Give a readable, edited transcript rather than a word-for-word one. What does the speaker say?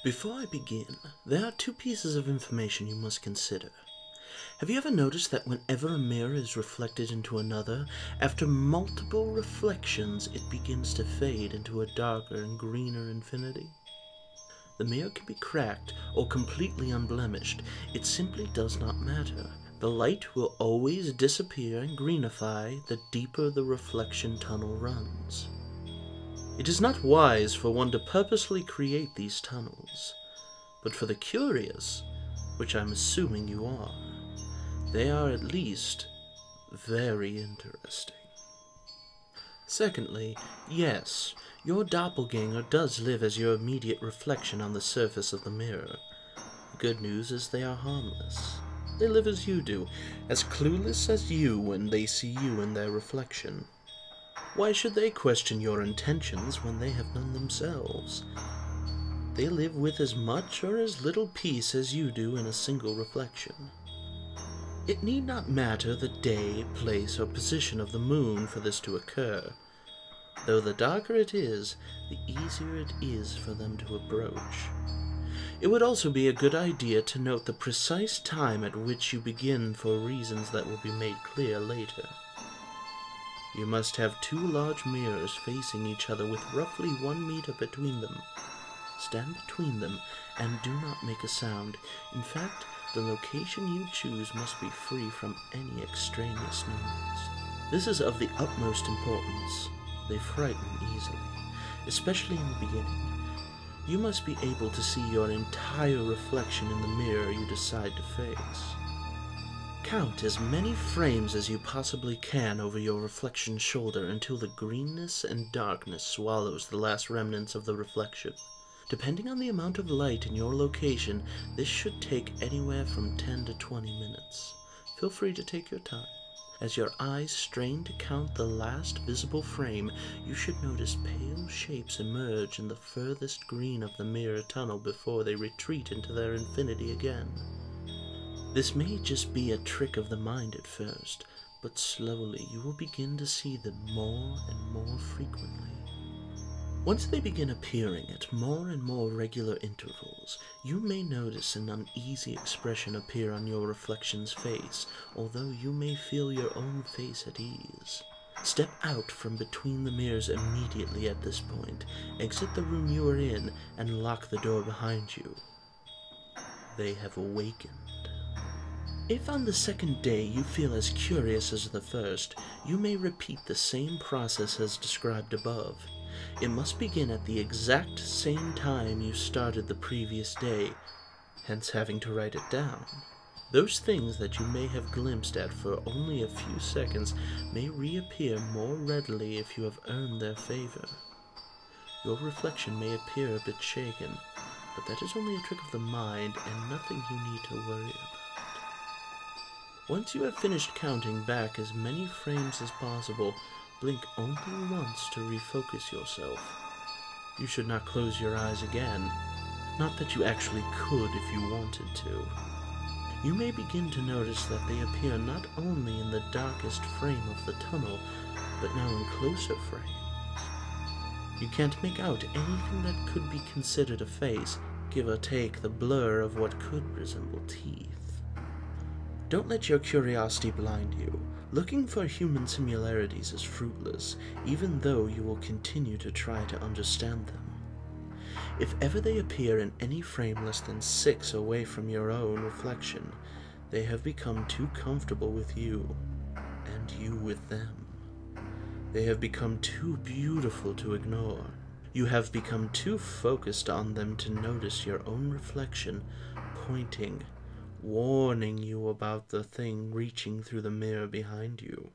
Before I begin, there are two pieces of information you must consider. Have you ever noticed that whenever a mirror is reflected into another, after multiple reflections it begins to fade into a darker and greener infinity? The mirror can be cracked or completely unblemished. It simply does not matter. The light will always disappear and greenify the deeper the reflection tunnel runs. It is not wise for one to purposely create these tunnels, but for the curious, which I'm assuming you are, they are at least very interesting. Secondly, yes, your doppelganger does live as your immediate reflection on the surface of the mirror. The good news is they are harmless. They live as you do, as clueless as you when they see you in their reflection. Why should they question your intentions when they have none themselves? They live with as much or as little peace as you do in a single reflection. It need not matter the day, place, or position of the moon for this to occur. Though the darker it is, the easier it is for them to approach. It would also be a good idea to note the precise time at which you begin for reasons that will be made clear later. You must have two large mirrors facing each other with roughly 1 meter between them. Stand between them and do not make a sound. In fact, the location you choose must be free from any extraneous noise. This is of the utmost importance. They frighten easily, especially in the beginning. You must be able to see your entire reflection in the mirror you decide to face. Count as many frames as you possibly can over your reflection shoulder until the greenness and darkness swallows the last remnants of the reflection. Depending on the amount of light in your location, this should take anywhere from 10 to 20 minutes. Feel free to take your time. As your eyes strain to count the last visible frame, you should notice pale shapes emerge in the furthest green of the mirror tunnel before they retreat into their infinity again. This may just be a trick of the mind at first, but slowly you will begin to see them more and more frequently. Once they begin appearing at more and more regular intervals, you may notice an uneasy expression appear on your reflection's face, although you may feel your own face at ease. Step out from between the mirrors immediately at this point, exit the room you are in, and lock the door behind you. They have awakened. If on the second day you feel as curious as the first, you may repeat the same process as described above. It must begin at the exact same time you started the previous day, hence having to write it down. Those things that you may have glimpsed at for only a few seconds may reappear more readily if you have earned their favor. Your reflection may appear a bit shaken, but that is only a trick of the mind and nothing you need to worry about. Once you have finished counting back as many frames as possible, blink only once to refocus yourself. You should not close your eyes again. Not that you actually could if you wanted to. You may begin to notice that they appear not only in the darkest frame of the tunnel, but now in closer frames. You can't make out anything that could be considered a face, give or take the blur of what could resemble teeth. Don't let your curiosity blind you. Looking for human similarities is fruitless, even though you will continue to try to understand them. If ever they appear in any frame less than 6 away from your own reflection, they have become too comfortable with you, and you with them. They have become too beautiful to ignore. You have become too focused on them to notice your own reflection, pointing, warning you about the thing reaching through the mirror behind you.